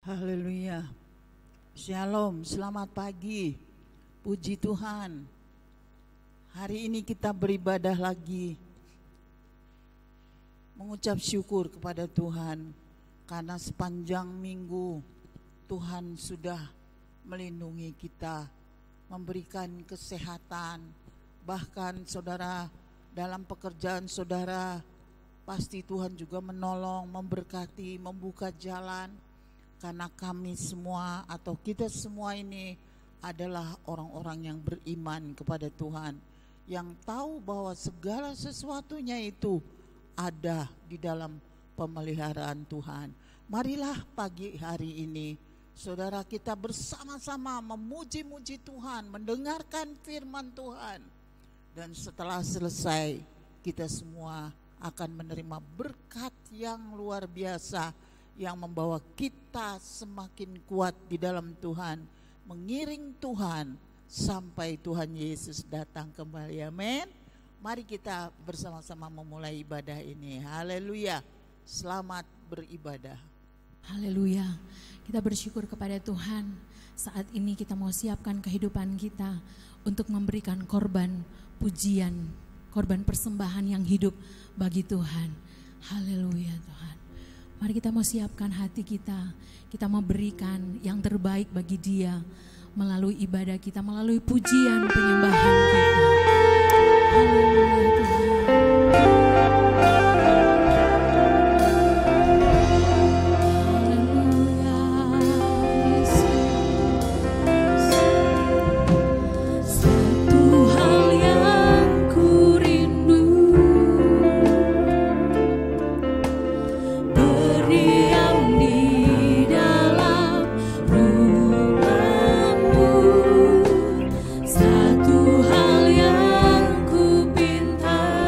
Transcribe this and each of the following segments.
Haleluya. Shalom, selamat pagi. Puji Tuhan. Hari ini kita beribadah lagi. Mengucap syukur kepada Tuhan karena sepanjang minggu Tuhan sudah melindungi kita, memberikan kesehatan. Bahkan saudara, dalam pekerjaan saudara, pasti Tuhan juga menolong, memberkati, membuka jalan. Karena kami semua atau kita semua ini adalah orang-orang yang beriman kepada Tuhan, yang tahu bahwa segala sesuatunya itu ada di dalam pemeliharaan Tuhan. Marilah pagi hari ini saudara kita bersama-sama memuji-muji Tuhan, mendengarkan firman Tuhan. Dan setelah selesai kita semua akan menerima berkat yang luar biasa yang membawa kita semakin kuat di dalam Tuhan, mengiring Tuhan sampai Tuhan Yesus datang kembali. Amin. Mari kita bersama-sama memulai ibadah ini. Haleluya. Selamat beribadah. Haleluya. Kita bersyukur kepada Tuhan. Saat ini kita mau siapkan kehidupan kita untuk memberikan korban pujian, korban persembahan yang hidup bagi Tuhan. Haleluya Tuhan. Mari kita mau siapkan hati kita. Kita mau berikan yang terbaik bagi Dia melalui ibadah kita, melalui pujian penyembahan kita. Haleluya Tuhan. Satu hal yang ku pinta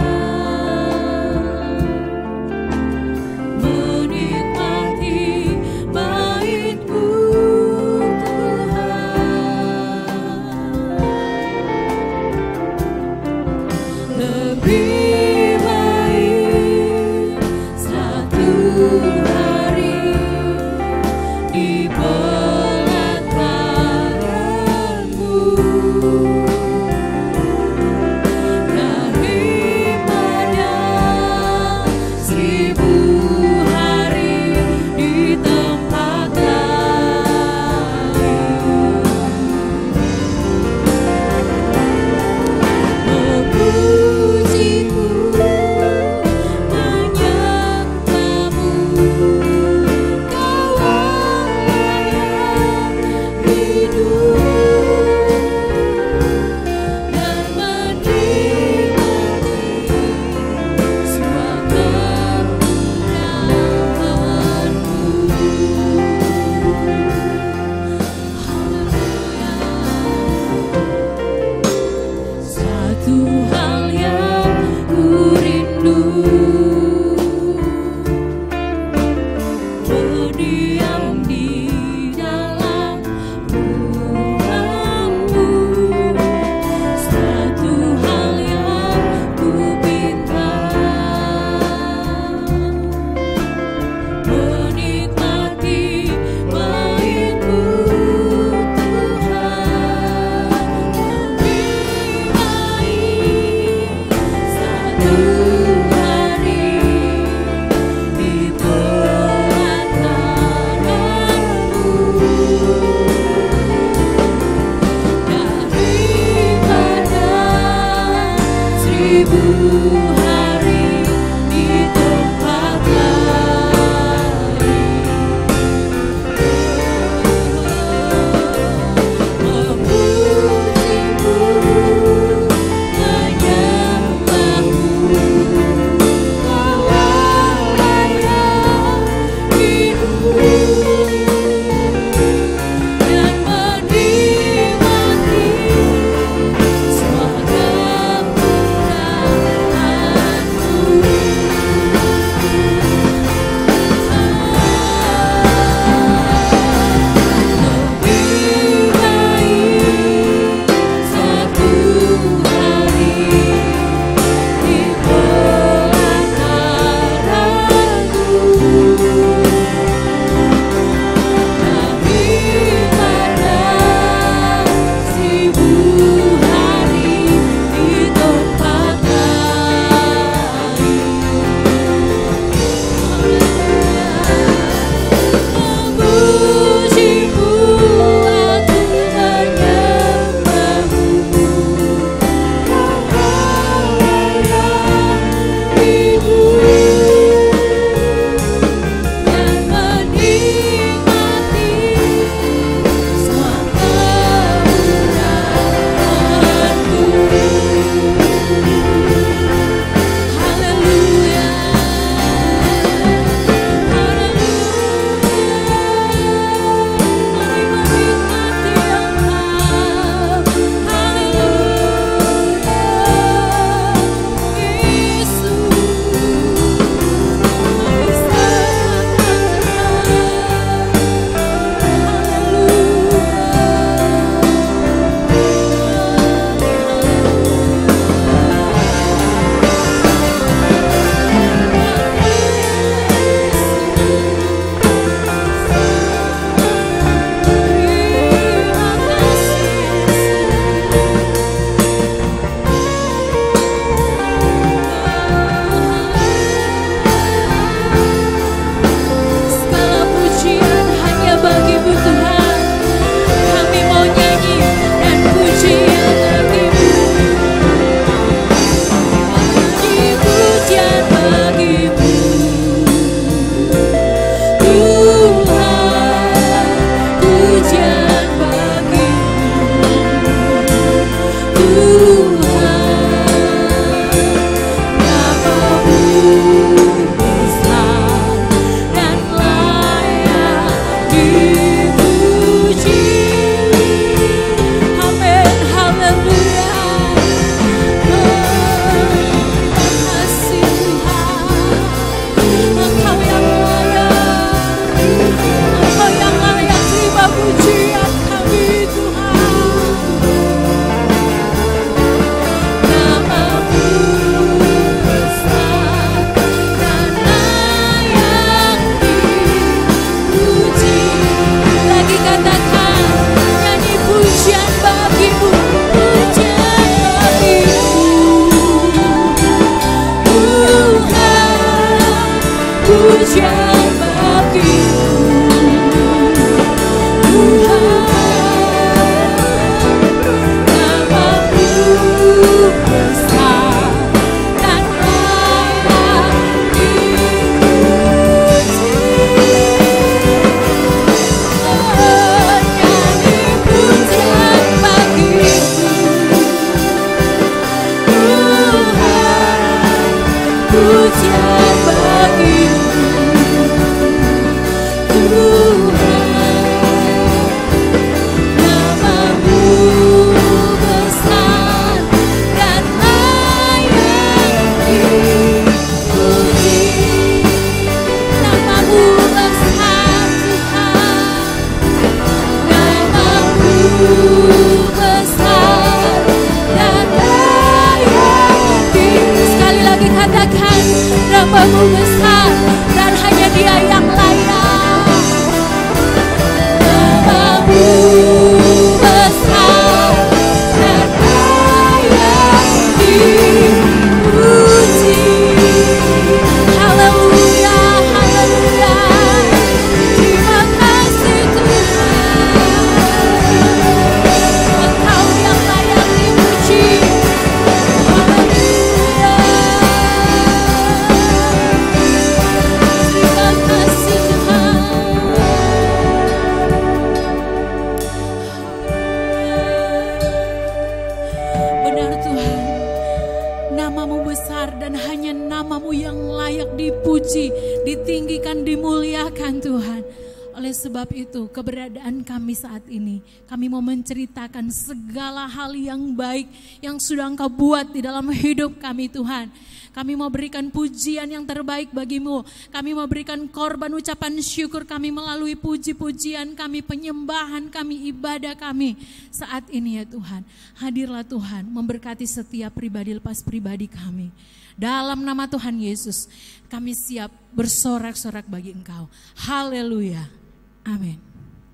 sebab itu keberadaan kami saat ini, kami mau menceritakan segala hal yang baik yang sudah Engkau buat di dalam hidup kami Tuhan. Kami mau berikan pujian yang terbaik bagimu. Kami mau berikan korban ucapan syukur kami melalui puji-pujian kami, penyembahan kami, ibadah kami. Saat ini ya Tuhan, hadirlah Tuhan memberkati setiap pribadi lepas pribadi kami. Dalam nama Tuhan Yesus, kami siap bersorak-sorak bagi Engkau. Haleluya. Amin.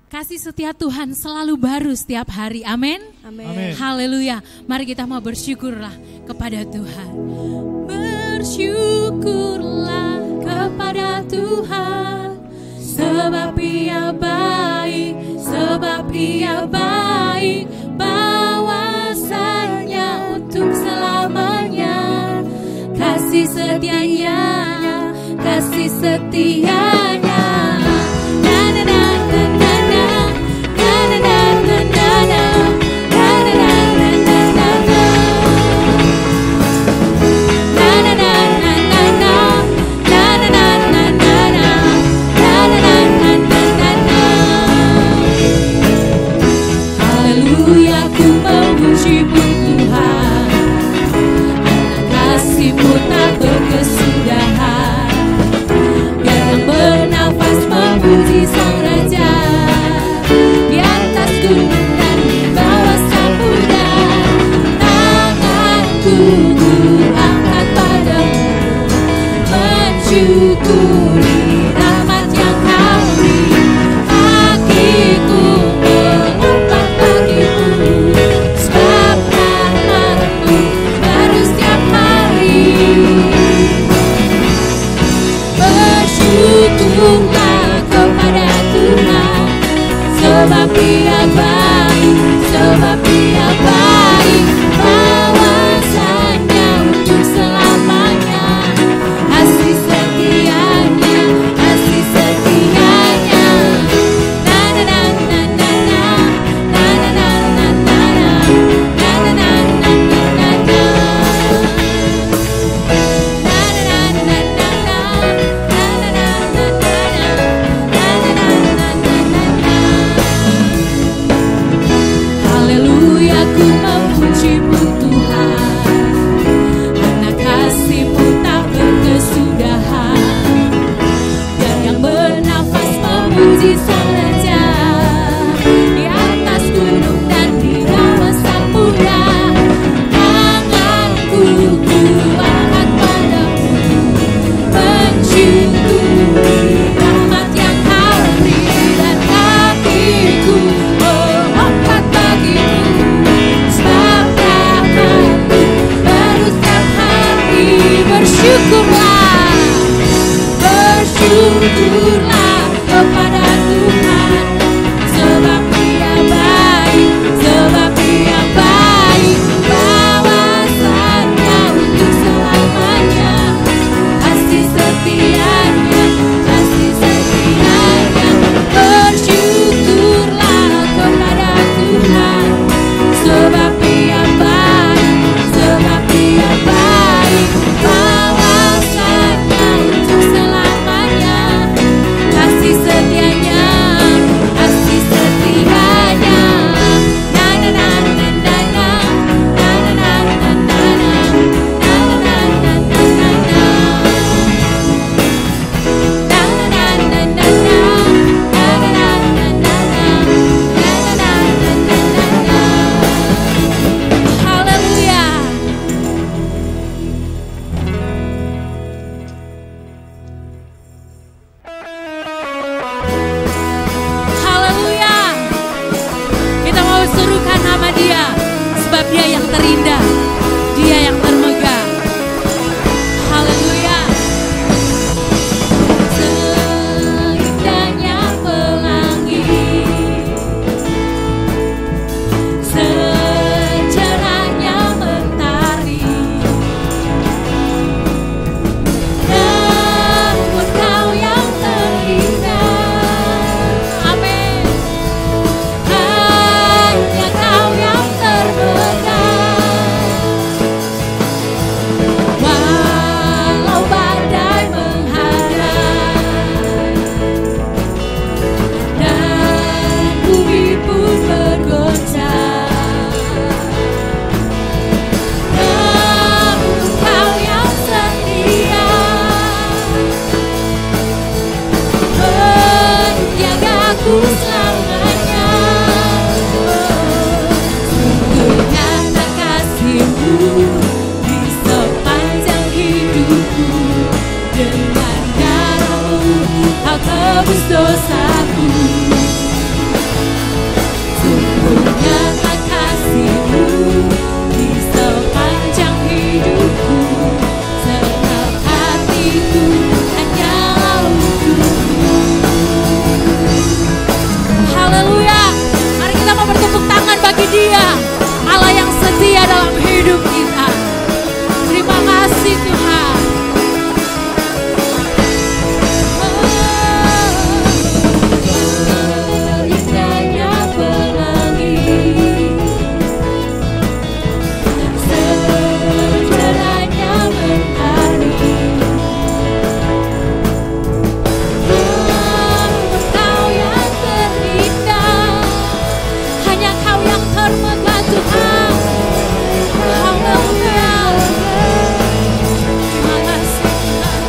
Kasih setia Tuhan selalu baru setiap hari. Amin. Amin. Haleluya. Mari kita mau bersyukurlah kepada Tuhan. Bersyukurlah kepada Tuhan, sebab Ia baik, sebab Ia baik, bahwasanya untuk selamanya. Kasih setianya, kasih setianya. Haleluya, ku tebus dosaku. Sungguh nyata kasih-Mu di sepanjang hidupku, segenap hatiku hanyalah untuk-Mu. Haleluya. Mari kita mau bertepuk tangan bagi Dia, Allah yang setia dalam hidup kita. Terima kasih Tuhan. Indahnya pelangi, secerahnya mentari, Engkau yang terindah, hanya Kau yang termegah Tuhan. Haleluya. Terima kasih Tuhan.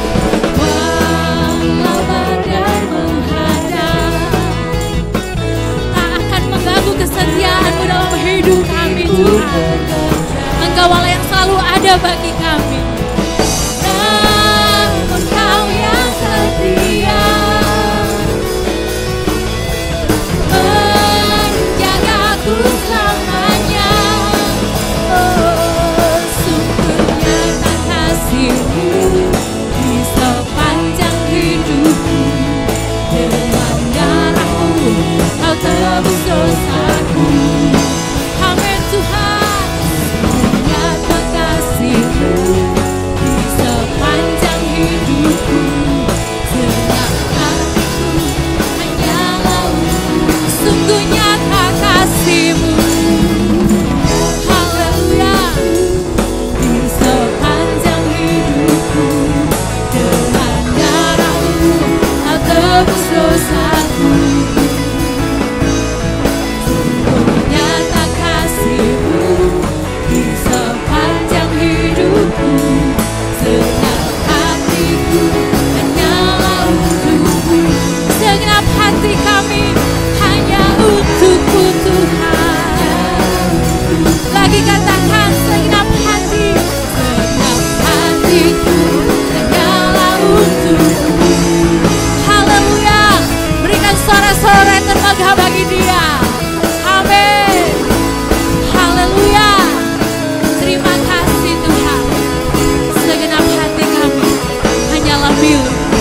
Walau badai menghadap, tak akan mengganggu kesetiaan-Mu dalam hidup kami Tuhan. Engkau Allah yang selalu ada bagi kami. Namun Kau yang setia menjagaku selamanya. Oh, sungguh nyata kasih-Mu di sepanjang hidupku. Dengan darah-Mu Kau tebus dosaku. Amin Tuhan. Sungguh nyata kasih-Mu di sepanjang hidupku. Segenap hatiku hanyalah untuk-Mu. Sungguh nyata kasih-Mu. Haleluya. Di sepanjang hidupku, dengan darah-Mu Kau tebus dosaku. Sungguh nyata kasih-Mu di sepanjang hidupku, segenap hatiku hanyalah untuk-Mu. Segenap hati kami hanya untuk-Mu Tuhan. Lagi katakan segenap hati, segenap hatiku hanyalah untuk-Mu. Haleluya. Berikan sorak-sorai termegah bagi Dia. Amin. Haleluya. Terima kasih Tuhan. Segenap hati kami hanyalah milik-Mu.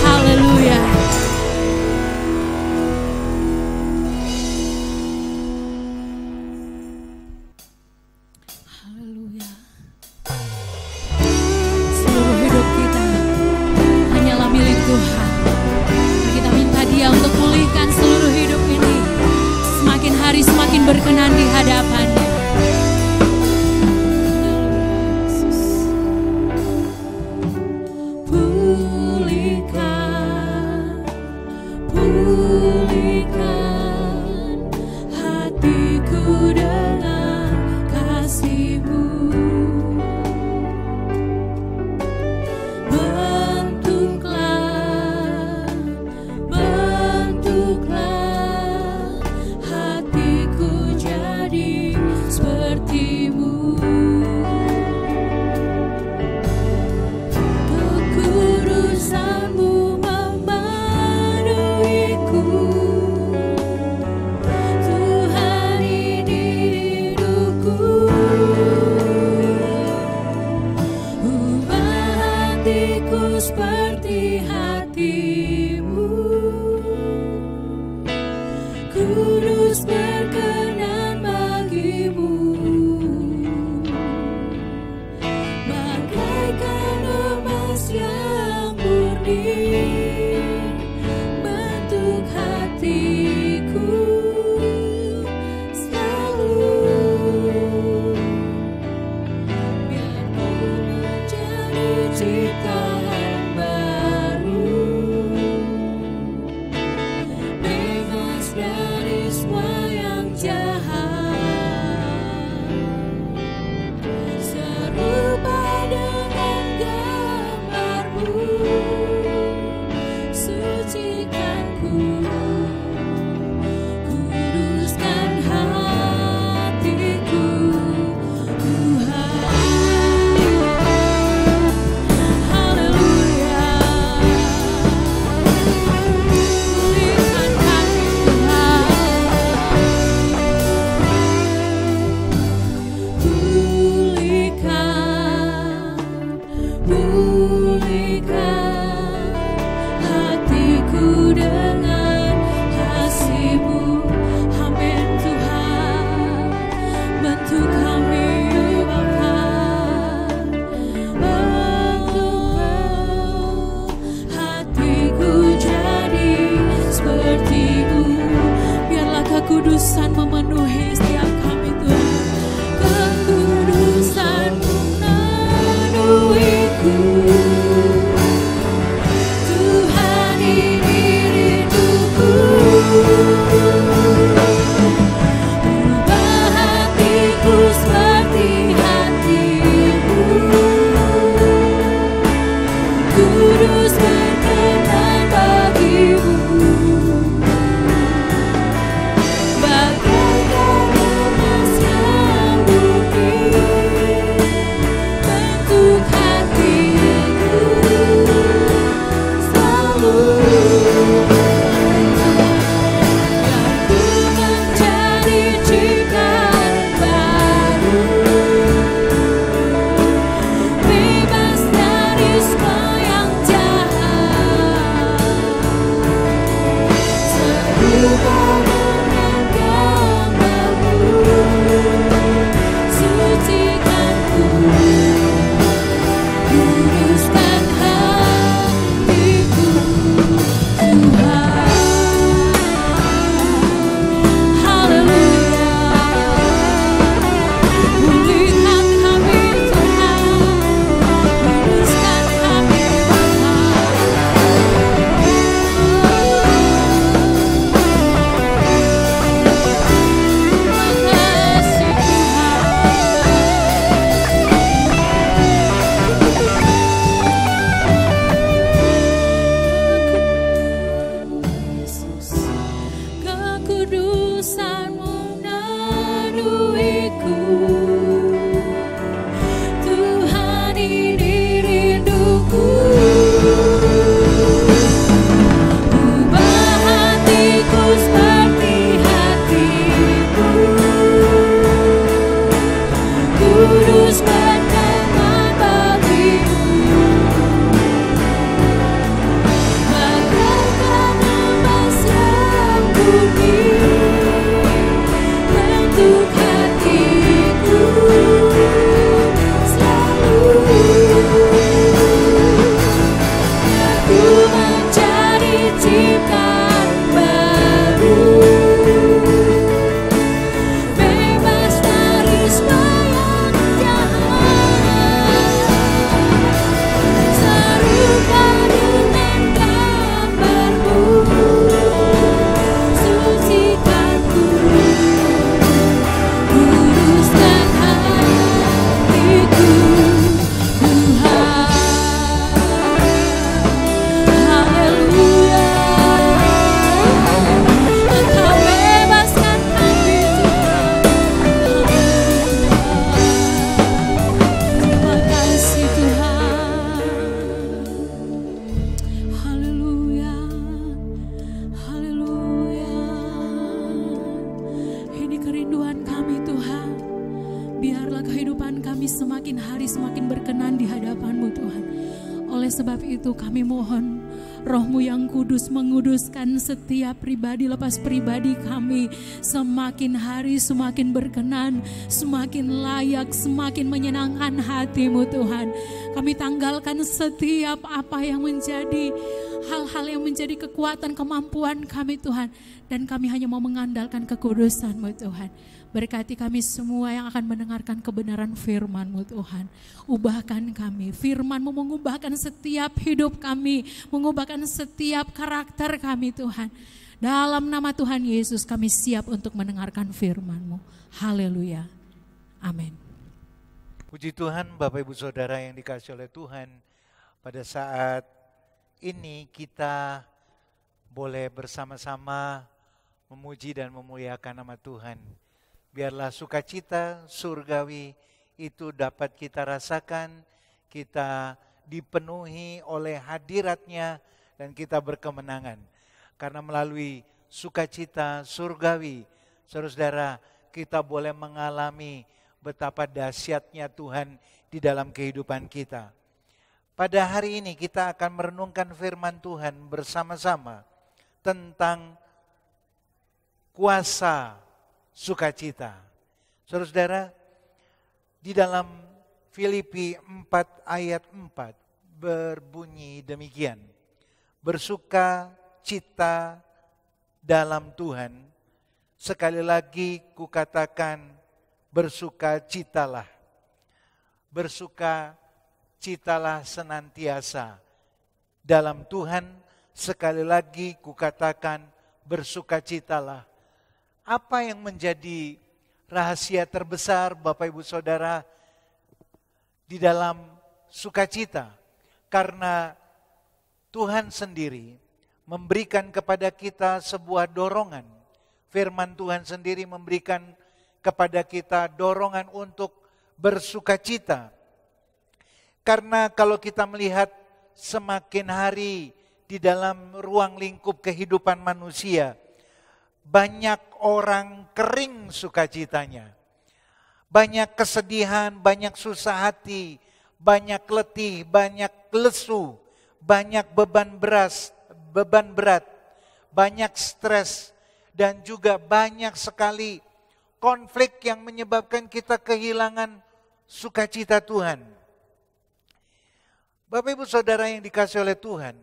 Haleluya. Haleluya. Seluruh hidup kita hanyalah milik Tuhan. Mari kita minta Dia untuk pulihkan seluruh hidup ini. Semakin hari semakin berkenan di hadapan-Nya. Pulihkan, pulihkan hatiku dengan kasih-Mu. Bentuklah, bentuklah hatiku jadi seperti-Mu. Kekudusan-Mu memenuhiku. Tuhan, ini hidupku. Ubah hatiku seperti hati-Mu. Kudus berkenan bagi-Mu. Bagaikan emas yang murni, bentuk hatiku selalu. Biar ku menjadi ciptaan baru, bebas dari semua yang kekudusan-Mu meneruiku. Tuhan, ini rinduku. Ubah hatiku seperti hati-Mu, kudus berkenan bagimu. Bagaikan emas yang murni bentuk hatiku selalu. Aku menjadi ciptaan baru, bebas dari semua yang jahat, serupa dengan gambar-Mu, sucikanku, kuduskan hatiku, Tuhan. Haleluya, Engkau bebaskan kami, Tuhan. Terima kasih, Tuhan. Haleluya, haleluya. Ini kerinduan kami, Tuhan. Biarlah kehidupan kami semakin hari semakin berkenan di hadapan-Mu, Tuhan. Oleh sebab itu kami mohon Roh-Mu yang kudus menguduskan setiap pribadi lepas pribadi kami. Semakin hari semakin berkenan, semakin layak, semakin menyenangkan hati-Mu, Tuhan. Kami tanggalkan setiap apa yang menjadi hal-hal yang menjadi kekuatan kemampuan kami, Tuhan. Dan kami hanya mau mengandalkan kekudusan-Mu, Tuhan. Berkati kami semua yang akan mendengarkan kebenaran firman-Mu, Tuhan. Ubahkan kami, firman-Mu mengubahkan setiap hidup kami, mengubahkan setiap karakter kami, Tuhan. Dalam nama Tuhan Yesus kami siap untuk mendengarkan firman-Mu. Haleluya. Amin. Puji Tuhan, Bapak Ibu Saudara yang dikasihi oleh Tuhan. Pada saat ini kita boleh bersama-sama memuji dan memuliakan nama Tuhan. Biarlah sukacita surgawi itu dapat kita rasakan, kita dipenuhi oleh hadirat-Nya dan kita berkemenangan. Karena melalui sukacita surgawi, saudara-saudara, kita boleh mengalami betapa dahsyatnya Tuhan di dalam kehidupan kita. Pada hari ini kita akan merenungkan firman Tuhan bersama-sama tentang kuasa sukacita. Saudara-saudara, di dalam Filipi 4 ayat 4 berbunyi demikian. Bersuka cita dalam Tuhan. Sekali lagi kukatakan bersuka citalah. Bersuka citalah senantiasa dalam Tuhan. Sekali lagi kukatakan bersuka citalah. Apa yang menjadi rahasia terbesar Bapak Ibu Saudara di dalam sukacita? Karena Tuhan sendiri memberikan kepada kita sebuah dorongan. Firman Tuhan sendiri memberikan kepada kita dorongan untuk bersukacita. Karena kalau kita melihat semakin hari di dalam ruang lingkup kehidupan manusia, banyak orang kering sukacitanya. Banyak kesedihan, banyak susah hati, banyak letih, banyak lesu, banyak beban berat, banyak stres, dan juga banyak sekali konflik yang menyebabkan kita kehilangan sukacita Tuhan. Bapak Ibu Saudara yang dikasihi oleh Tuhan,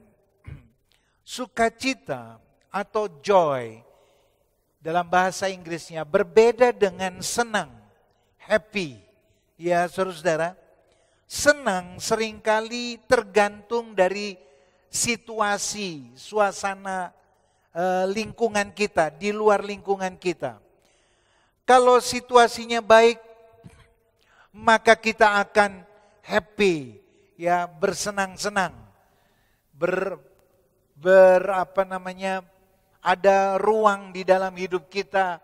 sukacita atau joy dalam bahasa Inggrisnya berbeda dengan senang, happy. Ya saudara-saudara, senang seringkali tergantung dari situasi, suasana lingkungan kita, di luar lingkungan kita. Kalau situasinya baik, maka kita akan happy, ya bersenang-senang, ada ruang di dalam hidup kita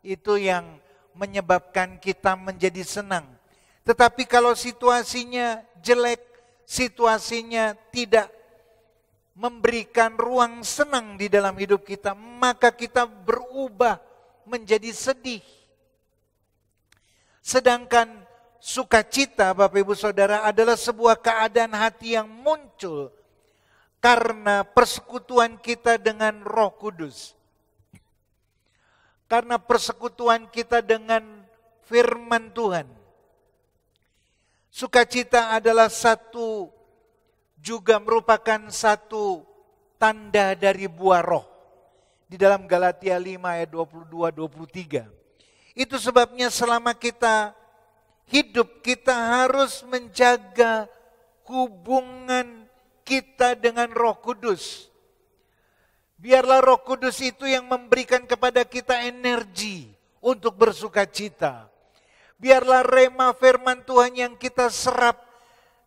itu yang menyebabkan kita menjadi senang. Tetapi kalau situasinya jelek, situasinya tidak memberikan ruang senang di dalam hidup kita, maka kita berubah menjadi sedih. Sedangkan sukacita, Bapak Ibu Saudara, adalah sebuah keadaan hati yang muncul karena persekutuan kita dengan Roh Kudus. Karena persekutuan kita dengan firman Tuhan. Sukacita adalah juga merupakan satu tanda dari buah roh. Di dalam Galatia 5 ayat 22-23. Itu sebabnya selama kita hidup, kita harus menjaga hubungan kita dengan Roh Kudus. Biarlah Roh Kudus itu yang memberikan kepada kita energi untuk bersukacita. Biarlah rema firman Tuhan yang kita serap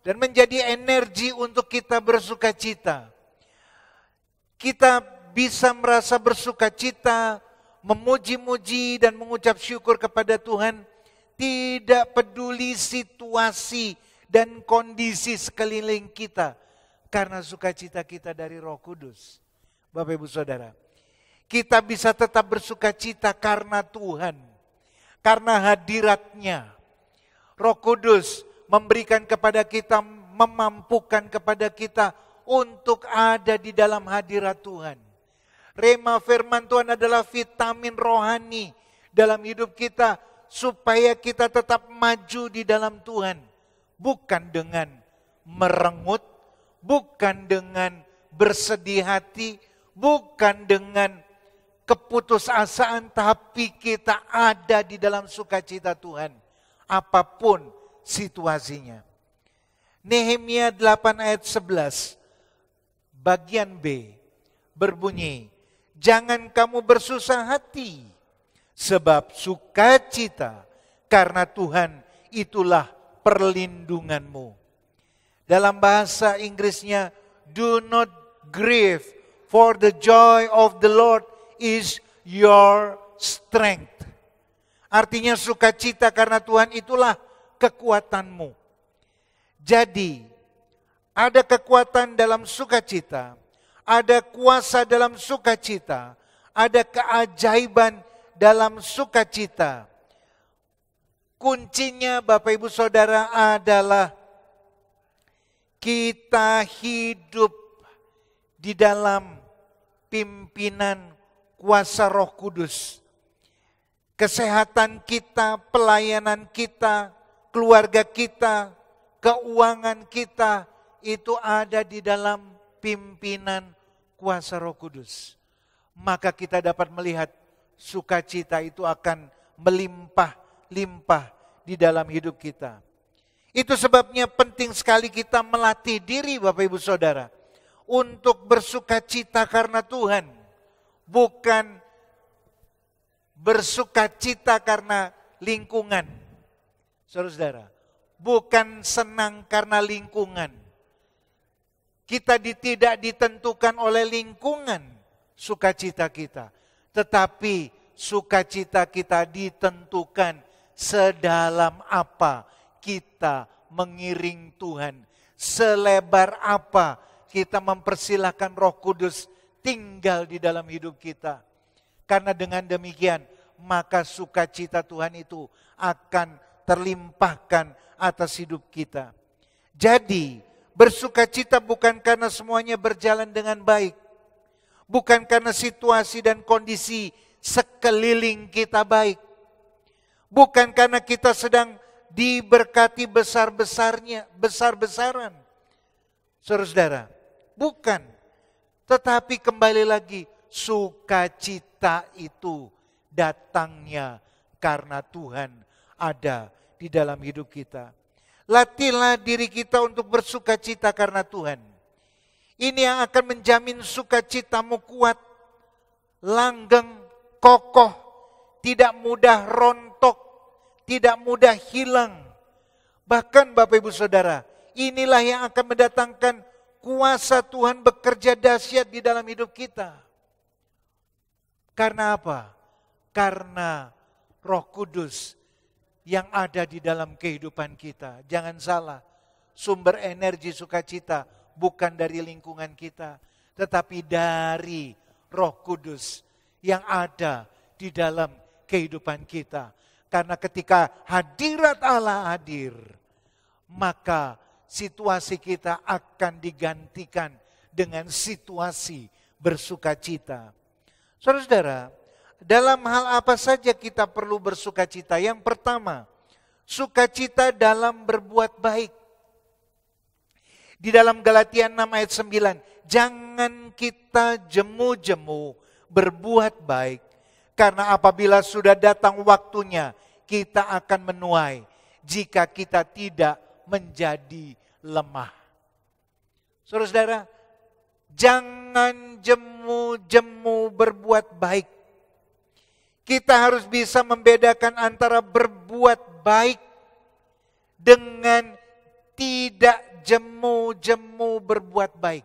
dan menjadi energi untuk kita bersukacita. Kita bisa merasa bersukacita, memuji-muji dan mengucap syukur kepada Tuhan, tidak peduli situasi dan kondisi sekeliling kita, karena sukacita kita dari Roh Kudus. Bapak Ibu Saudara, kita bisa tetap bersukacita karena Tuhan, karena hadirat-Nya. Roh Kudus memberikan kepada kita, memampukan kepada kita untuk ada di dalam hadirat Tuhan. Rema firman Tuhan adalah vitamin rohani dalam hidup kita supaya kita tetap maju di dalam Tuhan. Bukan dengan merengut, bukan dengan bersedih hati, bukan dengan keputusasaan, tapi kita ada di dalam sukacita Tuhan. Apapun situasinya. Nehemia 8 ayat 11, bagian B, berbunyi, jangan kamu bersusah hati, sebab sukacita karena Tuhan itulah perlindunganmu. Dalam bahasa Inggrisnya, do not grieve, for the joy of the Lord is your strength. Artinya sukacita karena Tuhan itulah kekuatanmu. Jadi, ada kekuatan dalam sukacita, ada kuasa dalam sukacita, ada keajaiban dalam sukacita. Kuncinya Bapak Ibu Saudara adalah kita hidup di dalam pimpinan kuasa Roh Kudus. Kesehatan kita, pelayanan kita, keluarga kita, keuangan kita itu ada di dalam pimpinan kuasa Roh Kudus. Maka kita dapat melihat sukacita itu akan melimpah-limpah di dalam hidup kita. Itu sebabnya penting sekali kita melatih diri Bapak Ibu Saudara untuk bersukacita karena Tuhan. Bukan bersukacita karena lingkungan. Saudara-saudara, bukan senang karena lingkungan. Kita tidak ditentukan oleh lingkungan sukacita kita. Tetapi sukacita kita ditentukan sedalam apa kita mengiring Tuhan. Selebar apa kita mempersilahkan Roh Kudus tinggal di dalam hidup kita. Karena dengan demikian, maka sukacita Tuhan itu akan terlimpahkan atas hidup kita. Jadi, bersukacita bukan karena semuanya berjalan dengan baik. Bukan karena situasi dan kondisi sekeliling kita baik. Bukan karena kita sedang diberkati besar-besaran. Saudara-saudara, bukan. Tetapi kembali lagi, sukacita itu datangnya karena Tuhan ada di dalam hidup kita. Latihlah diri kita untuk bersukacita karena Tuhan. Ini yang akan menjamin sukacitamu kuat, langgeng, kokoh, tidak mudah rontok, tidak mudah hilang. Bahkan Bapak Ibu Saudara, inilah yang akan mendatangkan kuasa Tuhan bekerja dahsyat di dalam hidup kita. Karena apa? Karena Roh Kudus yang ada di dalam kehidupan kita. Jangan salah, sumber energi sukacita bukan dari lingkungan kita, tetapi dari Roh Kudus yang ada di dalam kehidupan kita. Karena ketika hadirat Allah hadir, maka situasi kita akan digantikan dengan situasi bersukacita. Saudara-saudara, dalam hal apa saja kita perlu bersukacita? Yang pertama, sukacita dalam berbuat baik. Di dalam Galatia 6 ayat 9, jangan kita jemu-jemu berbuat baik, karena apabila sudah datang waktunya, kita akan menuai jika kita tidak menjadi lemah. Saudara-saudara, jangan jemu-jemu berbuat baik. Kita harus bisa membedakan antara berbuat baik dengan tidak jemu-jemu berbuat baik.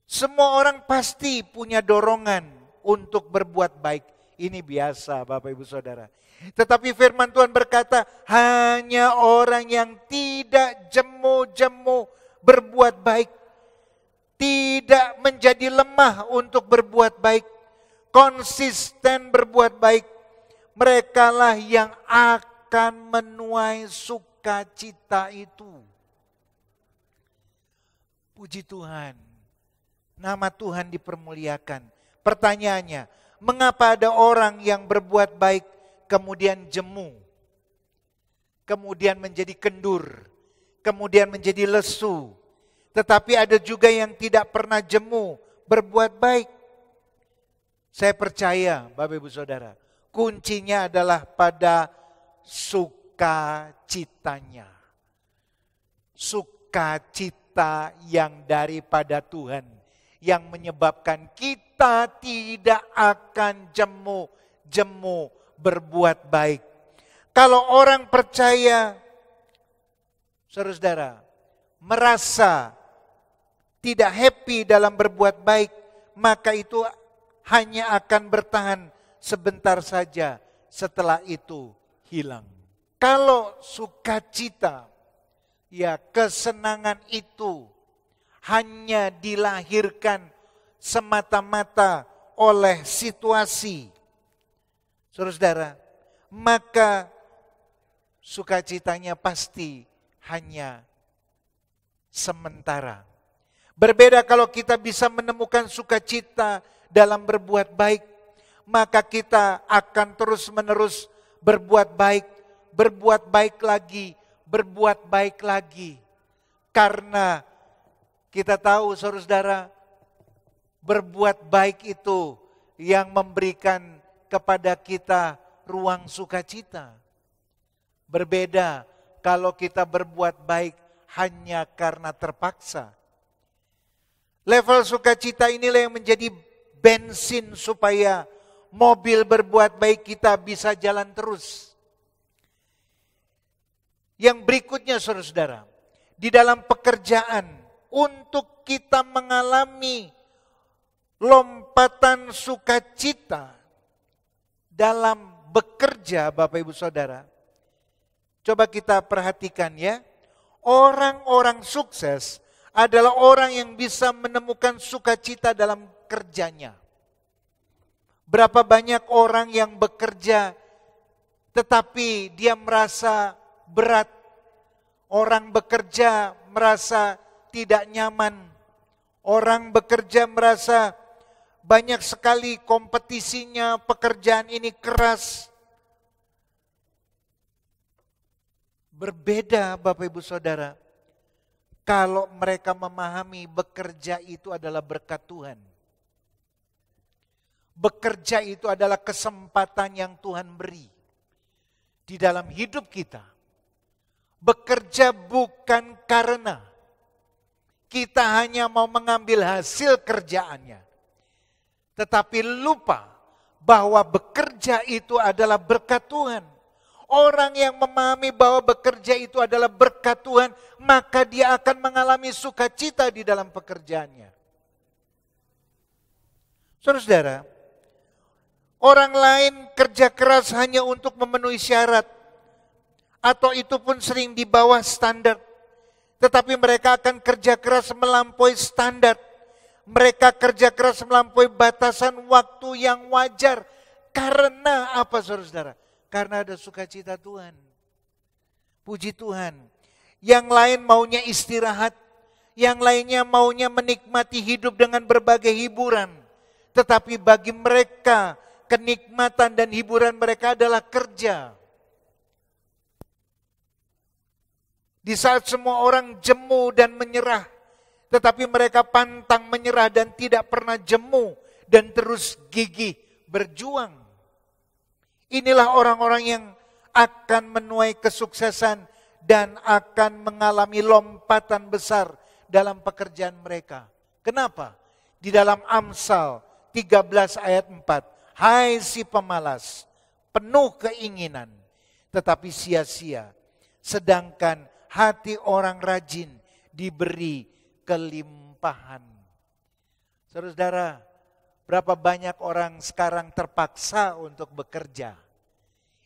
Semua orang pasti punya dorongan untuk berbuat baik. Ini biasa Bapak Ibu Saudara. Tetapi firman Tuhan berkata, hanya orang yang tidak jemu-jemu berbuat baik, tidak menjadi lemah untuk berbuat baik, konsisten berbuat baik, merekalah yang akan menuai sukacita itu. Puji Tuhan, nama Tuhan dipermuliakan. Pertanyaannya, mengapa ada orang yang berbuat baik kemudian jemu, kemudian menjadi kendur, kemudian menjadi lesu, tetapi ada juga yang tidak pernah jemu berbuat baik? Saya percaya Bapak Ibu Saudara, kuncinya adalah pada sukacitanya. Sukacita yang daripada Tuhan, yang menyebabkan kita tidak akan jemu-jemu berbuat baik. Kalau orang percaya, saudara-saudara, merasa tidak happy dalam berbuat baik, maka itu hanya akan bertahan sebentar saja, setelah itu hilang. Kalau sukacita, ya kesenangan itu hanya dilahirkan semata-mata oleh situasi, saudara-saudara, maka sukacitanya pasti hanya sementara. Berbeda kalau kita bisa menemukan sukacita dalam berbuat baik, maka kita akan terus-menerus berbuat baik lagi, berbuat baik lagi. Karena kita tahu saudara-saudara, berbuat baik itu yang memberikan kepada kita ruang sukacita. Berbeda kalau kita berbuat baik hanya karena terpaksa. Level sukacita inilah yang menjadi bensin supaya mobil berbuat baik kita bisa jalan terus. Yang berikutnya saudara-saudara, di dalam pekerjaan untuk kita mengalami lompatan sukacita dalam bekerja Bapak Ibu Saudara, coba kita perhatikan ya, orang-orang sukses adalah orang yang bisa menemukan sukacita dalam kerjanya. Berapa banyak orang yang bekerja tetapi dia merasa berat. Orang bekerja merasa tidak nyaman. Orang bekerja merasa banyak sekali kompetisinya, pekerjaan ini keras. Berbeda Bapak Ibu Saudara, kalau mereka memahami bekerja itu adalah berkat Tuhan. Bekerja itu adalah kesempatan yang Tuhan beri di dalam hidup kita. Bekerja bukan karena kita hanya mau mengambil hasil kerjaannya, tetapi lupa bahwa bekerja itu adalah berkat Tuhan. Orang yang memahami bahwa bekerja itu adalah berkat Tuhan, maka dia akan mengalami sukacita di dalam pekerjaannya. Saudara-saudara, Orang lain kerja keras hanya untuk memenuhi syarat, atau itu pun sering di bawah standar. Tetapi mereka akan kerja keras melampaui standar. Mereka kerja keras melampaui batasan waktu yang wajar. Karena apa saudara-saudara? Karena ada sukacita Tuhan. Puji Tuhan. Yang lain maunya istirahat. Yang lainnya maunya menikmati hidup dengan berbagai hiburan. Tetapi bagi mereka, kenikmatan dan hiburan mereka adalah kerja. Di saat semua orang jemu dan menyerah, tetapi mereka pantang menyerah dan tidak pernah jemu dan terus gigih berjuang. Inilah orang-orang yang akan menuai kesuksesan dan akan mengalami lompatan besar dalam pekerjaan mereka. Kenapa? Di dalam Amsal 13 ayat 4. Hai si pemalas, penuh keinginan, tetapi sia-sia. Sedangkan hati orang rajin diberi kelimpahan. Saudara-saudara, berapa banyak orang sekarang terpaksa untuk bekerja.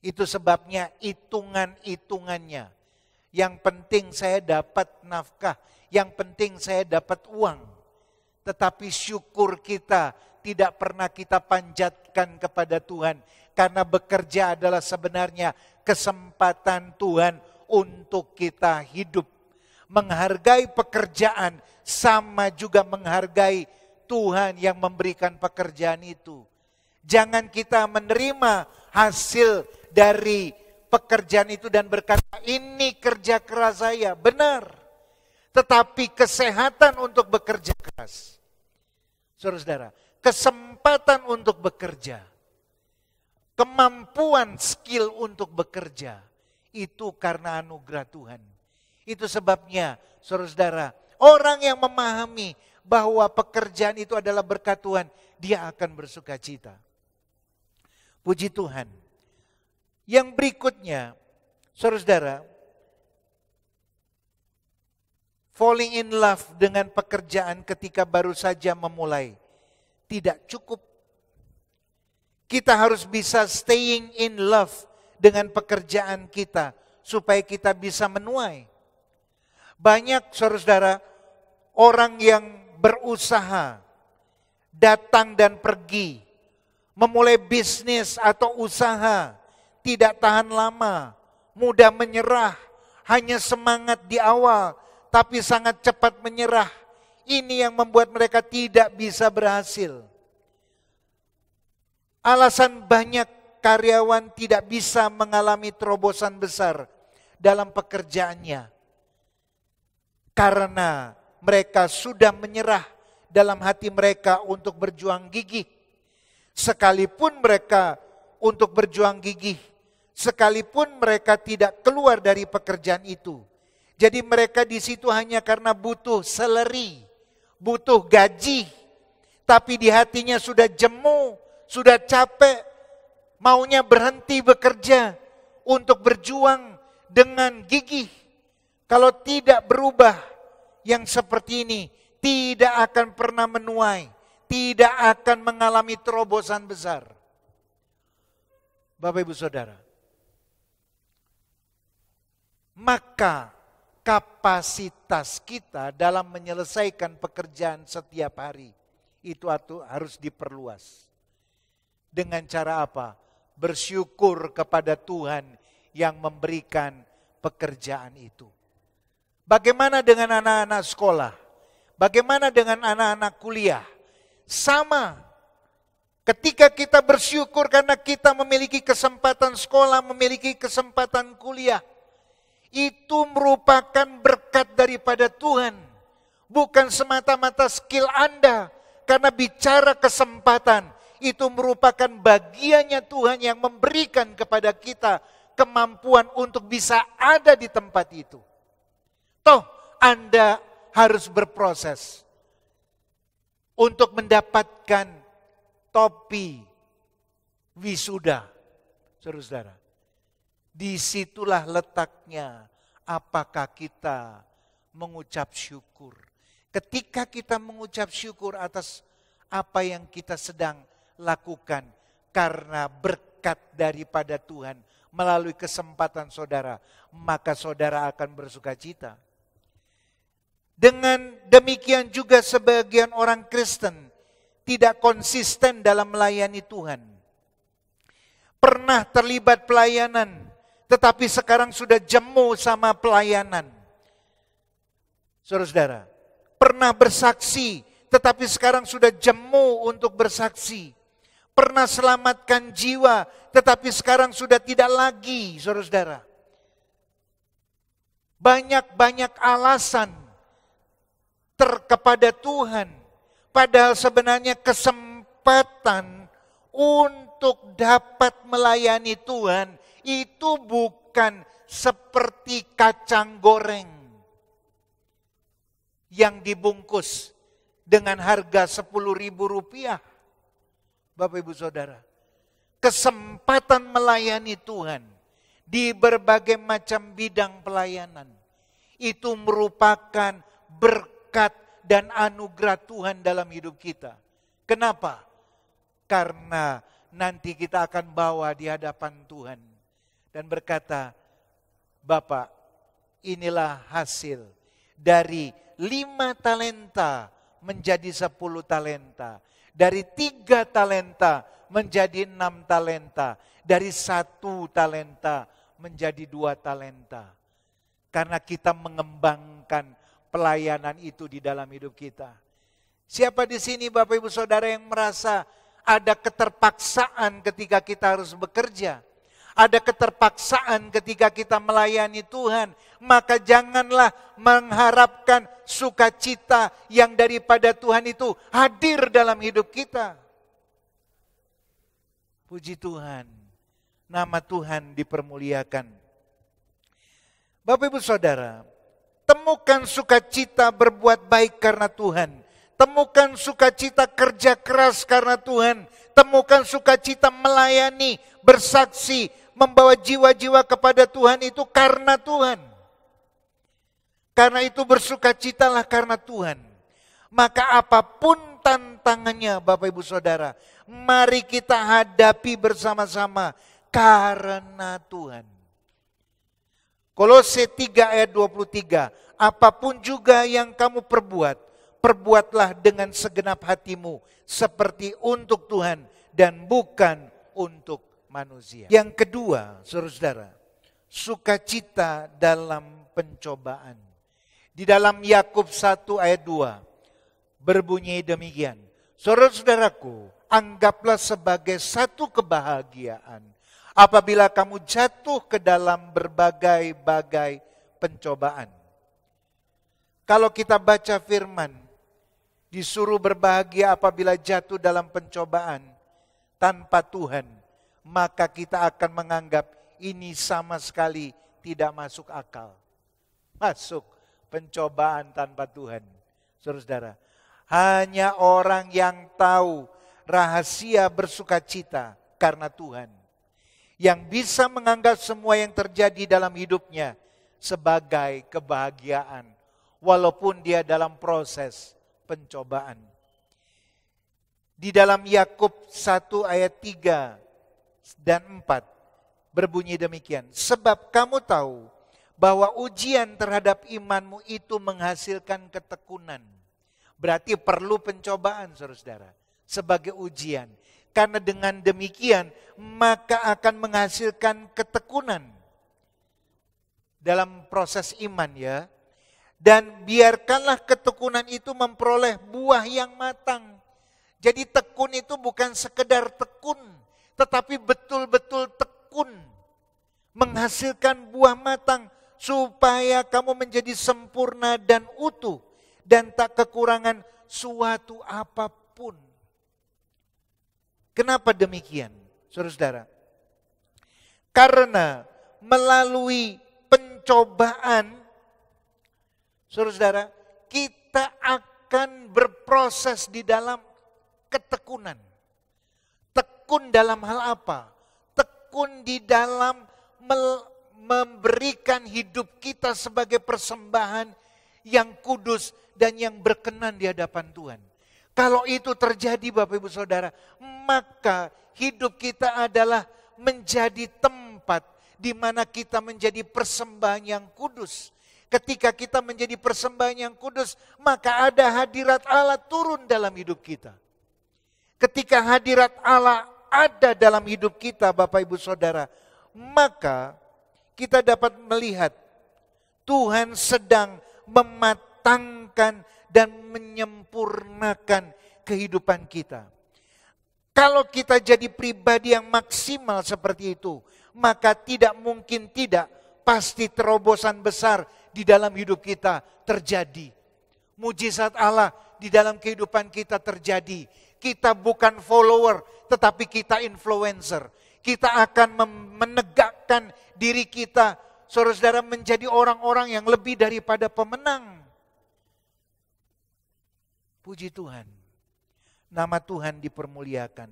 Itu sebabnya hitungan-hitungannya. Yang penting saya dapat nafkah, yang penting saya dapat uang. Tetapi syukur kita tidak pernah kita panjatkan kepada Tuhan. Karena bekerja adalah sebenarnya kesempatan Tuhan untuk kita hidup. Menghargai pekerjaan sama juga menghargai Tuhan yang memberikan pekerjaan itu. Jangan kita menerima hasil dari pekerjaan itu dan berkata, ini kerja keras saya. Benar. Tetapi kesehatan untuk bekerja keras. Saudara-saudara, kesempatan untuk bekerja, kemampuan skill untuk bekerja, itu karena anugerah Tuhan. Itu sebabnya, saudara-saudara, orang yang memahami bahwa pekerjaan itu adalah berkat Tuhan, dia akan bersuka cita. Puji Tuhan. Yang berikutnya, saudara-saudara, falling in love dengan pekerjaan ketika baru saja memulai tidak cukup. Kita harus bisa staying in love dengan pekerjaan kita supaya kita bisa menuai. Banyak saudara-saudara orang yang berusaha datang dan pergi, memulai bisnis atau usaha, tidak tahan lama, mudah menyerah, hanya semangat di awal, tapi sangat cepat menyerah. Ini yang membuat mereka tidak bisa berhasil. Alasan banyak karyawan tidak bisa mengalami terobosan besar dalam pekerjaannya. Karena mereka sudah menyerah dalam hati mereka untuk berjuang gigih. Sekalipun mereka untuk berjuang gigih, sekalipun mereka tidak keluar dari pekerjaan itu. Jadi mereka di situ hanya karena butuh salary, butuh gaji. Tapi di hatinya sudah jemu, sudah capek, maunya berhenti bekerja untuk berjuang dengan gigih. Kalau tidak berubah yang seperti ini, tidak akan pernah menuai, tidak akan mengalami terobosan besar. Bapak Ibu Saudara, maka kapasitas kita dalam menyelesaikan pekerjaan setiap hari itu harus diperluas. Dengan cara apa? Bersyukur kepada Tuhan yang memberikan pekerjaan itu. Bagaimana dengan anak-anak sekolah? Bagaimana dengan anak-anak kuliah? Sama. Ketika kita bersyukur karena kita memiliki kesempatan sekolah, memiliki kesempatan kuliah, itu merupakan berkat daripada Tuhan. Bukan semata-mata skill Anda. Karena bicara kesempatan, itu merupakan bagiannya Tuhan yang memberikan kepada kita kemampuan untuk bisa ada di tempat itu. Toh, Anda harus berproses untuk mendapatkan topi wisuda. Saudara-saudara, disitulah letaknya apakah kita mengucap syukur. Ketika kita mengucap syukur atas apa yang kita sedang lakukan, karena berkat daripada Tuhan melalui kesempatan saudara, maka saudara akan bersukacita. Dengan demikian juga sebagian orang Kristen tidak konsisten dalam melayani Tuhan. Pernah terlibat pelayanan, tetapi sekarang sudah jemu sama pelayanan. Saudara-saudara, pernah bersaksi, tetapi sekarang sudah jemu untuk bersaksi. Pernah selamatkan jiwa, tetapi sekarang sudah tidak lagi, saudara-saudara. Banyak-banyak alasan kepada Tuhan, padahal sebenarnya kesempatan untuk dapat melayani Tuhan itu bukan seperti kacang goreng yang dibungkus dengan harga Rp10.000. Bapak Ibu Saudara, kesempatan melayani Tuhan di berbagai macam bidang pelayanan itu merupakan berkat dan anugerah Tuhan dalam hidup kita. Kenapa? Karena nanti kita akan bawa di hadapan Tuhan dan berkata, Bapak, inilah hasil dari 5 talenta menjadi 10 talenta. Dari 3 talenta menjadi 6 talenta. Dari 1 talenta menjadi 2 talenta. Karena kita mengembangkan pelayanan itu di dalam hidup kita. Siapa di sini Bapak Ibu Saudara yang merasa ada keterpaksaan ketika kita harus bekerja? Ada keterpaksaan ketika kita melayani Tuhan, maka janganlah mengharapkan sukacita yang daripada Tuhan itu hadir dalam hidup kita. Puji Tuhan, nama Tuhan dipermuliakan. Bapak Ibu Saudara, temukan sukacita berbuat baik karena Tuhan. Temukan sukacita kerja keras karena Tuhan. Temukan sukacita melayani, bersaksi, membawa jiwa-jiwa kepada Tuhan itu karena Tuhan. Karena itu bersukacitalah karena Tuhan. Maka apapun tantangannya Bapak Ibu Saudara, mari kita hadapi bersama-sama karena Tuhan. Kolose 3 ayat 23, apapun juga yang kamu perbuat, perbuatlah dengan segenap hatimu seperti untuk Tuhan dan bukan untuk manusia. Yang kedua, saudara-saudara, sukacita dalam pencobaan. Di dalam Yakub 1 ayat 2 berbunyi demikian. Saudara-saudaraku, anggaplah sebagai satu kebahagiaan apabila kamu jatuh ke dalam berbagai-bagai pencobaan. Kalau kita baca firman, disuruh berbahagia apabila jatuh dalam pencobaan tanpa Tuhan, maka kita akan menganggap ini sama sekali tidak masuk akal. Masuk pencobaan tanpa Tuhan. Saudara-saudara, hanya orang yang tahu rahasia bersukacita karena Tuhan, yang bisa menganggap semua yang terjadi dalam hidupnya sebagai kebahagiaan, walaupun dia dalam proses pencobaan. Di dalam Yakub 1 ayat 3 dan 4 berbunyi demikian. Sebab kamu tahu bahwa ujian terhadap imanmu itu menghasilkan ketekunan. Berarti perlu pencobaan, saudara-saudara, sebagai ujian. Karena dengan demikian maka akan menghasilkan ketekunan dalam proses iman ya. Dan biarkanlah ketekunan itu memperoleh buah yang matang. Jadi tekun itu bukan sekedar tekun, tetapi betul-betul tekun. Menghasilkan buah matang supaya kamu menjadi sempurna dan utuh dan tak kekurangan suatu apapun. Kenapa demikian, saudara-saudara? Karena melalui pencobaan, saudara-saudara, kita akan berproses di dalam ketekunan. Tekun dalam hal apa? Tekun di dalam memberikan hidup kita sebagai persembahan yang kudus dan yang berkenan di hadapan Tuhan. Kalau itu terjadi Bapak Ibu Saudara, maka hidup kita adalah menjadi tempat di mana kita menjadi persembahan yang kudus. Ketika kita menjadi persembahan yang kudus, maka ada hadirat Allah turun dalam hidup kita. Ketika hadirat Allah ada dalam hidup kita, Bapak Ibu Saudara, maka kita dapat melihat Tuhan sedang mematangkan dan menyempurnakan kehidupan kita. Kalau kita jadi pribadi yang maksimal seperti itu, maka tidak mungkin tidak, pasti terobosan besar di dalam hidup kita terjadi. Mujizat Allah di dalam kehidupan kita terjadi. Kita bukan follower, tetapi kita influencer. Kita akan menegakkan diri kita, saudara-saudara, menjadi orang-orang yang lebih daripada pemenang. Puji Tuhan. Nama Tuhan dipermuliakan.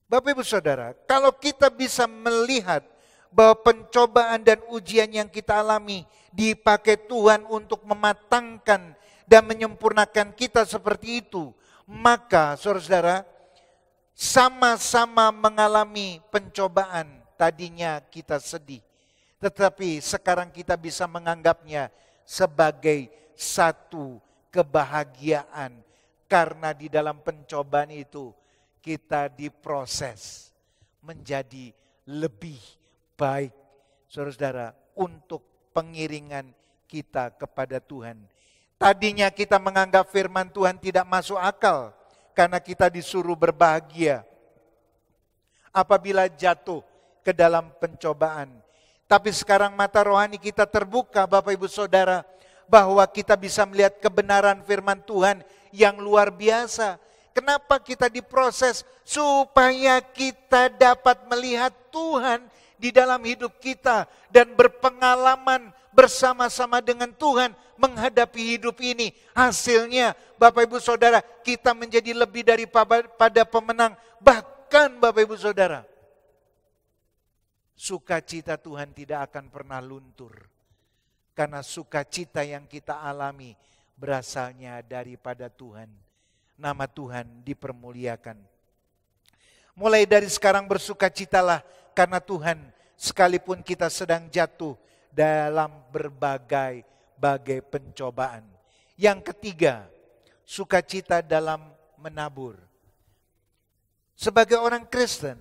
Bapak Ibu Saudara, kalau kita bisa melihat bahwa pencobaan dan ujian yang kita alami dipakai Tuhan untuk mematangkan dan menyempurnakan kita seperti itu, maka saudara-saudara, sama-sama mengalami pencobaan. Tadinya kita sedih, tetapi sekarang kita bisa menganggapnya sebagai satu kebahagiaan. Karena di dalam pencobaan itu kita diproses menjadi lebih baik, saudara-saudara, untuk pengiringan kita kepada Tuhan. Tadinya kita menganggap firman Tuhan tidak masuk akal karena kita disuruh berbahagia apabila jatuh ke dalam pencobaan. Tapi sekarang mata rohani kita terbuka, Bapak Ibu Saudara, bahwa kita bisa melihat kebenaran firman Tuhan yang luar biasa. Kenapa kita diproses? Supaya kita dapat melihat Tuhan di dalam hidup kita dan berpengalaman bersama-sama dengan Tuhan menghadapi hidup ini. Hasilnya, Bapak Ibu Saudara, kita menjadi lebih daripada pemenang. Bahkan Bapak Ibu Saudara, sukacita Tuhan tidak akan pernah luntur. Karena sukacita yang kita alami berasalnya daripada Tuhan. Nama Tuhan dipermuliakan. Mulai dari sekarang bersukacitalah karena Tuhan, sekalipun kita sedang jatuh dalam berbagai pencobaan. Yang ketiga, sukacita dalam menabur. Sebagai orang Kristen,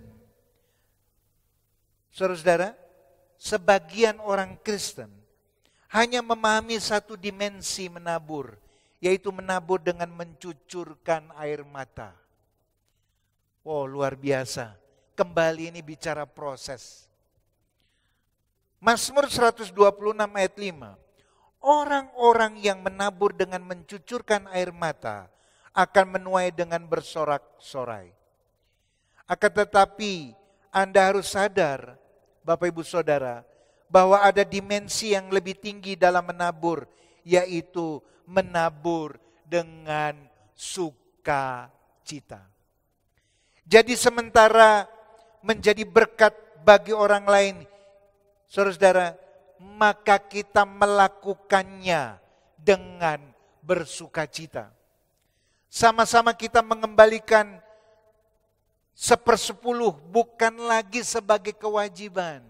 saudara-saudara, sebagian orang Kristen hanya memahami satu dimensi menabur, yaitu menabur dengan mencucurkan air mata. Oh, luar biasa. Kembali ini bicara proses. Mazmur 126 ayat 5. Orang-orang yang menabur dengan mencucurkan air mata akan menuai dengan bersorak-sorai. Akan tetapi Anda harus sadar, Bapak Ibu Saudara, bahwa ada dimensi yang lebih tinggi dalam menabur, yaitu menabur dengan sukacita. Jadi sementara menjadi berkat bagi orang lain, saudara-saudara, maka kita melakukannya dengan bersukacita. Sama-sama kita mengembalikan 1/10 bukan lagi sebagai kewajiban.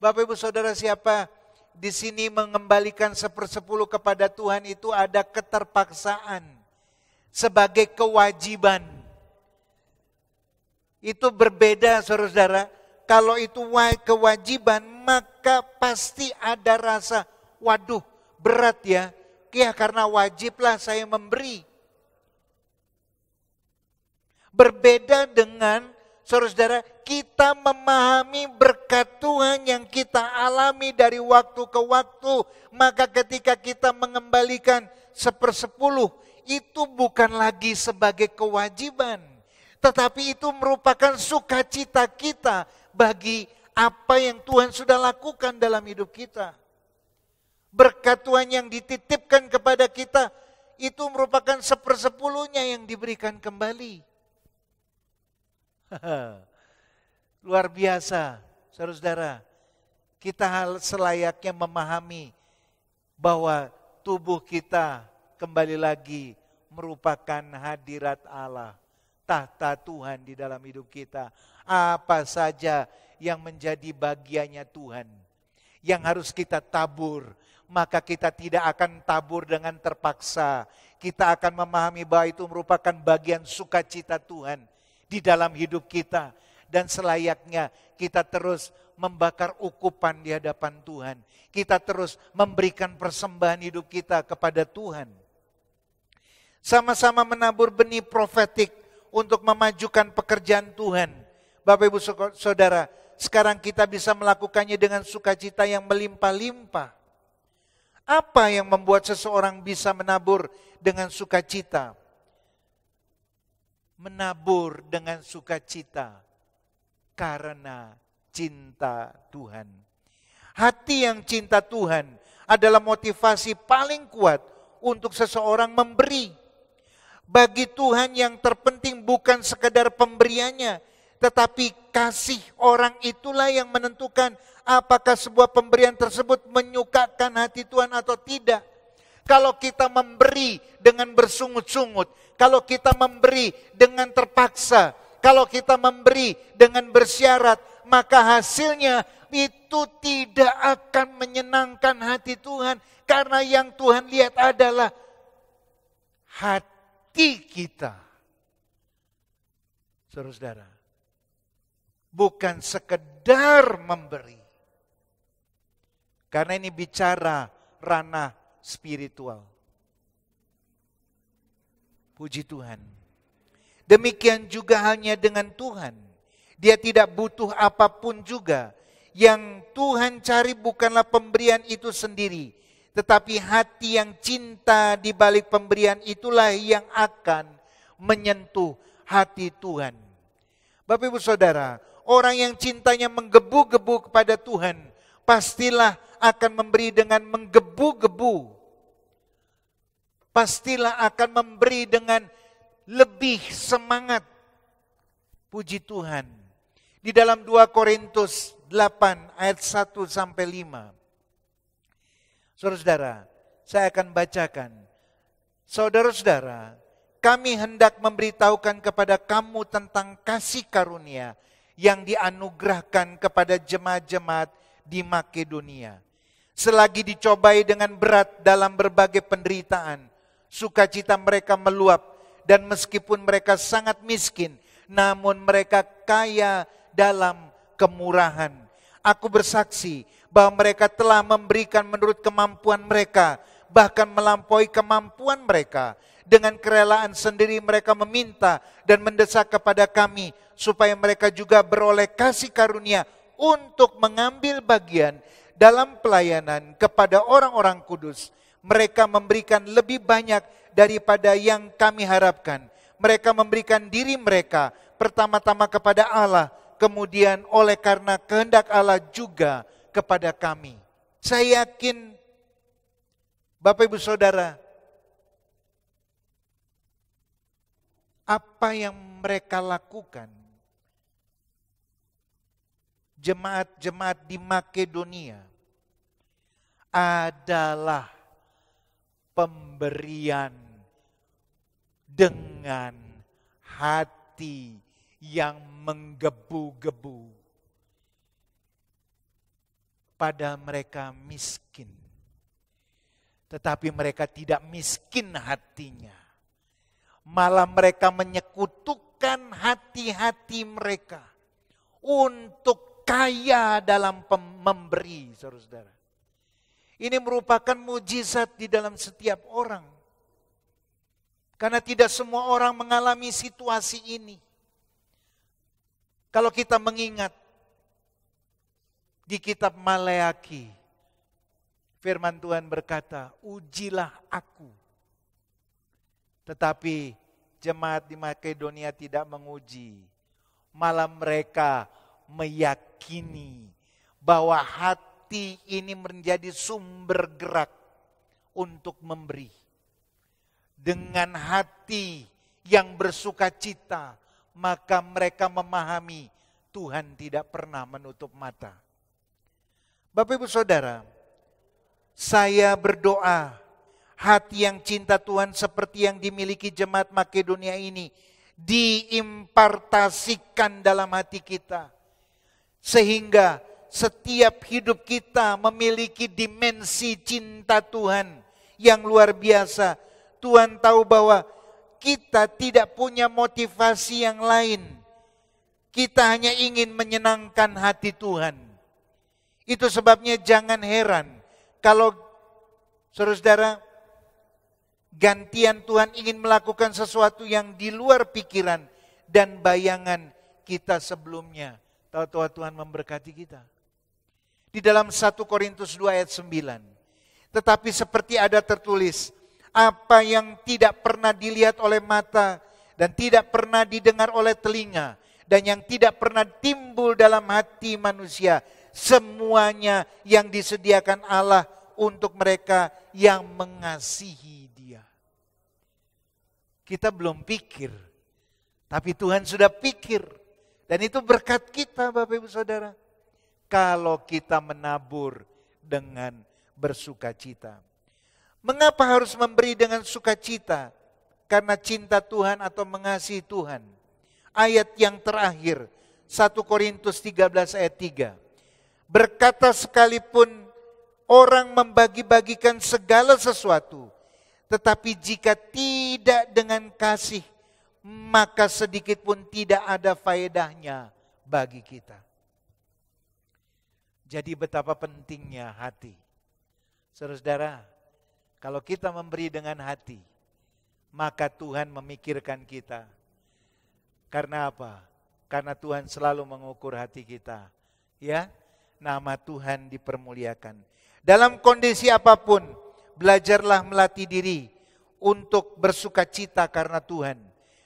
Bapak Ibu Saudara, siapa di sini mengembalikan 1/10 kepada Tuhan itu ada keterpaksaan sebagai kewajiban. Itu berbeda, saudara-saudara. Kalau itu kewajiban, maka pasti ada rasa, waduh berat ya. Ya karena wajiblah saya memberi. Berbeda dengan saudara-saudara, kita memahami berkat Tuhan yang kita alami dari waktu ke waktu. Maka ketika kita mengembalikan 1/10, itu bukan lagi sebagai kewajiban. Tetapi itu merupakan sukacita kita bagi apa yang Tuhan sudah lakukan dalam hidup kita. Berkat Tuhan yang dititipkan kepada kita, itu merupakan 1/10-nya yang diberikan kembali. Luar biasa, saudara-saudara. Kita selayaknya memahami bahwa tubuh kita kembali lagi merupakan hadirat Allah. tahta Tuhan di dalam hidup kita. Apa saja yang menjadi bagiannya Tuhan, yang harus kita tabur, maka kita tidak akan tabur dengan terpaksa. Kita akan memahami bahwa itu merupakan bagian sukacita Tuhan di dalam hidup kita. Dan selayaknya kita terus membakar ukupan di hadapan Tuhan. Kita terus memberikan persembahan hidup kita kepada Tuhan. Sama-sama menabur benih profetik untuk memajukan pekerjaan Tuhan. Bapak Ibu Saudara, sekarang kita bisa melakukannya dengan sukacita yang melimpah-limpah. Apa yang membuat seseorang bisa menabur dengan sukacita? Menabur dengan sukacita karena cinta Tuhan. Hati yang cinta Tuhan adalah motivasi paling kuat untuk seseorang memberi. Bagi Tuhan yang terpenting bukan sekedar pemberiannya, tetapi kasih orang itulah yang menentukan apakah sebuah pemberian tersebut menyukakan hati Tuhan atau tidak. Kalau kita memberi dengan bersungut-sungut, kalau kita memberi dengan terpaksa, kalau kita memberi dengan bersyarat, maka hasilnya itu tidak akan menyenangkan hati Tuhan. Karena yang Tuhan lihat adalah hati kita. Saudara-saudara, bukan sekedar memberi. Karena ini bicara ranah spiritual. Puji Tuhan. Demikian juga halnya dengan Tuhan. Dia tidak butuh apapun juga. Yang Tuhan cari bukanlah pemberian itu sendiri, tetapi hati yang cinta di balik pemberian itulah yang akan menyentuh hati Tuhan. Bapak Ibu Saudara, orang yang cintanya menggebu-gebu kepada Tuhan, pastilah akan memberi dengan menggebu-gebu. Pastilah akan memberi dengan lebih semangat. Puji Tuhan. Di dalam 2 Korintus 8 ayat 1 sampai 5. Saudara-saudara, saya akan bacakan. Saudara-saudara, kami hendak memberitahukan kepada kamu tentang kasih karunia yang dianugerahkan kepada jemaat-jemaat di Makedonia. Selagi dicobai dengan berat dalam berbagai penderitaan, sukacita mereka meluap, dan meskipun mereka sangat miskin, namun mereka kaya dalam kemurahan. Aku bersaksi bahwa mereka telah memberikan menurut kemampuan mereka, bahkan melampaui kemampuan mereka. Dengan kerelaan sendiri mereka meminta dan mendesak kepada kami, supaya mereka juga beroleh kasih karunia untuk mengambil bagian dalam pelayanan kepada orang-orang kudus. Mereka memberikan lebih banyak daripada yang kami harapkan. Mereka memberikan diri mereka pertama-tama kepada Allah, kemudian oleh karena kehendak Allah juga kepada kami. Saya yakin Bapak Ibu Saudara, apa yang mereka lakukan, jemaat-jemaat di Makedonia, adalah pemberian dengan hati yang menggebu-gebu. Pada mereka miskin, tetapi mereka tidak miskin hatinya. Malah mereka menyekutukan hati-hati mereka untuk kaya dalam memberi, saudara-saudara. Ini merupakan mujizat di dalam setiap orang. Karena tidak semua orang mengalami situasi ini. Kalau kita mengingat di kitab Maleaki, firman Tuhan berkata, ujilah aku. Tetapi jemaat di Makedonia tidak menguji. Malah mereka meyakini bahwa hati ini menjadi sumber gerak untuk memberi. Dengan hati yang bersukacita, maka mereka memahami Tuhan tidak pernah menutup mata. Bapak Ibu Saudara, saya berdoa hati yang cinta Tuhan seperti yang dimiliki jemaat Makedonia ini diimpartasikan dalam hati kita. Sehingga setiap hidup kita memiliki dimensi cinta Tuhan yang luar biasa. Tuhan tahu bahwa kita tidak punya motivasi yang lain. Kita hanya ingin menyenangkan hati Tuhan. Itu sebabnya jangan heran kalau saudara-saudara gantian Tuhan ingin melakukan sesuatu yang di luar pikiran dan bayangan kita sebelumnya. Tahu-tahu Tuhan memberkati kita. Di dalam 1 Korintus 2 ayat 9. Tetapi seperti ada tertulis, apa yang tidak pernah dilihat oleh mata dan tidak pernah didengar oleh telinga dan yang tidak pernah timbul dalam hati manusia, semuanya yang disediakan Allah untuk mereka yang mengasihi Dia. Kita belum pikir, tapi Tuhan sudah pikir. Dan itu berkat kita Bapak Ibu Saudara. Kalau kita menabur dengan bersukacita. Mengapa harus memberi dengan sukacita? Karena cinta Tuhan atau mengasihi Tuhan. Ayat yang terakhir, 1 Korintus 13 ayat 3. Berkata sekalipun orang membagi-bagikan segala sesuatu, tetapi jika tidak dengan kasih, maka sedikit pun tidak ada faedahnya bagi kita. Jadi betapa pentingnya hati. Saudara-saudara, kalau kita memberi dengan hati, maka Tuhan memikirkan kita. Karena apa? Karena Tuhan selalu mengukur hati kita. Ya, nama Tuhan dipermuliakan. Dalam kondisi apapun, belajarlah melatih diri untuk bersukacita karena Tuhan.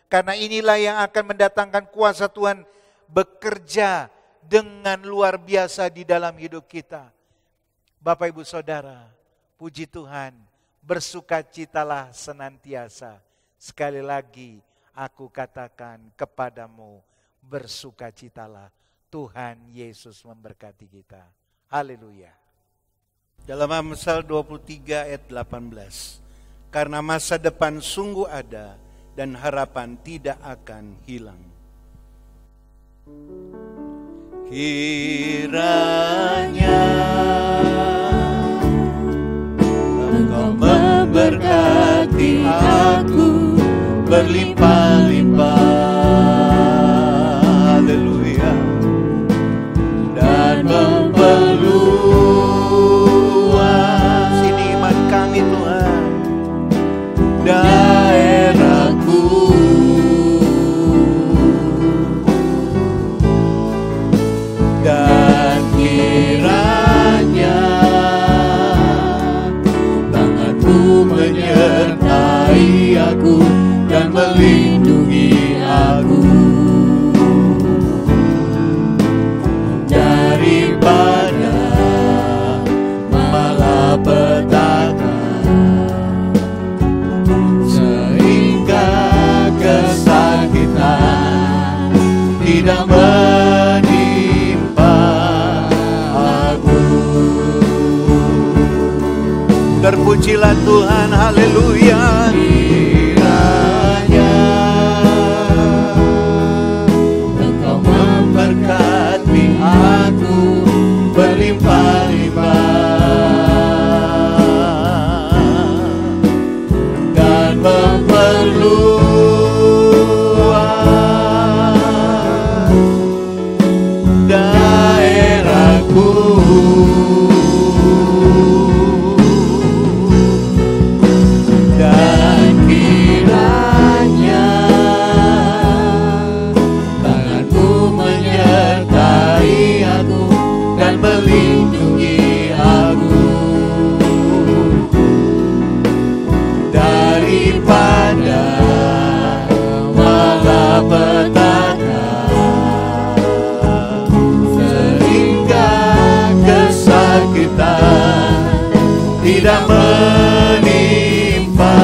Karena inilah yang akan mendatangkan kuasa Tuhan bekerja dengan luar biasa di dalam hidup kita. Bapak Ibu Saudara, puji Tuhan, bersukacitalah senantiasa. Sekali lagi aku katakan kepadamu, bersukacitalah. Tuhan Yesus memberkati kita. Haleluya. Dalam Amsal 23 ayat 18. Karena masa depan sungguh ada dan harapan tidak akan hilang. Kiranya Engkau memberkati aku berlimpah-limpah. Haleluya. Dan memperluas ini iman kami Tuhan, daerahku. Dan kiranya tanganmu menyertai aku dan melindungi aku daripada malapetaka, sehingga kesakitan tidak menimpa aku. Terpujilah Tuhan, haleluya. Kiranya Engkau memberkati aku berlimpah-limpah dan memperluas daerahku. Dan kiranya tanganmu menyertai aku dan melindungi aku daripada malapetaka, sehingga kesakitan tidak menimpa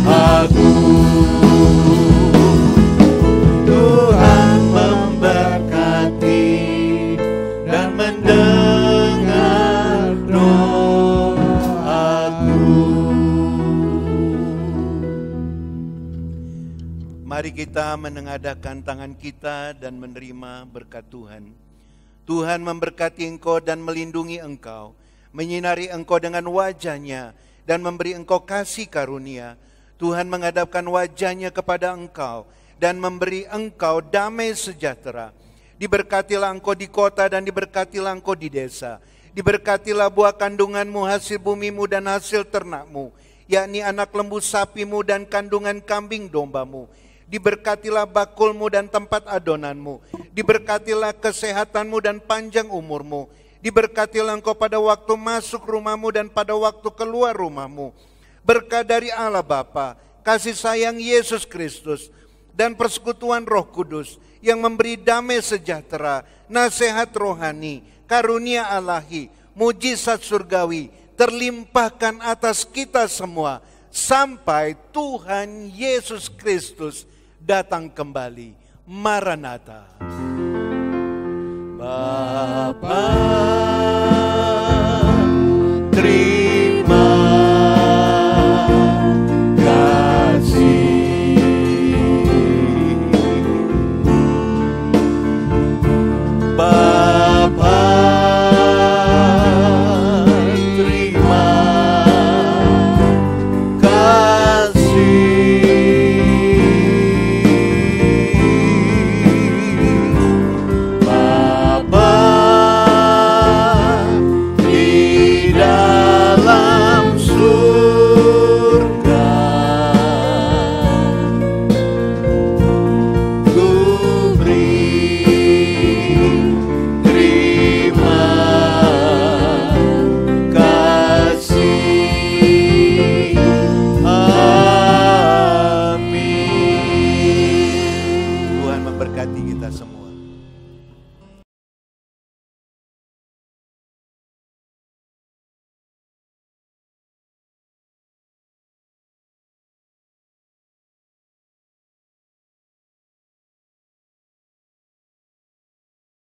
aku. Tuhan memberkati dan mendengar doaku. Mari kita kita menengadahkan tangan kita dan menerima berkat Tuhan. Tuhan memberkati engkau dan melindungi engkau, menyinari engkau dengan wajah-Nya dan memberi engkau kasih karunia. Tuhan menghadapkan wajah-Nya kepada engkau dan memberi engkau damai sejahtera. Diberkatilah engkau di kota dan diberkatilah engkau di desa. Diberkatilah buah kandunganmu, hasil bumimu dan hasil ternakmu, yakni anak lembu sapimu dan kandungan kambing dombamu. Diberkatilah bakulmu dan tempat adonanmu. Diberkatilah kesehatanmu dan panjang umurmu. Diberkatilah engkau pada waktu masuk rumahmu dan pada waktu keluar rumahmu. Berkat dari Allah Bapa, kasih sayang Yesus Kristus, dan persekutuan Roh Kudus yang memberi damai sejahtera, nasihat rohani, karunia Ilahi, mujizat surgawi terlimpahkan atas kita semua sampai Tuhan Yesus Kristus datang kembali. Maranatha. Bapa, terima kasih. Bapa,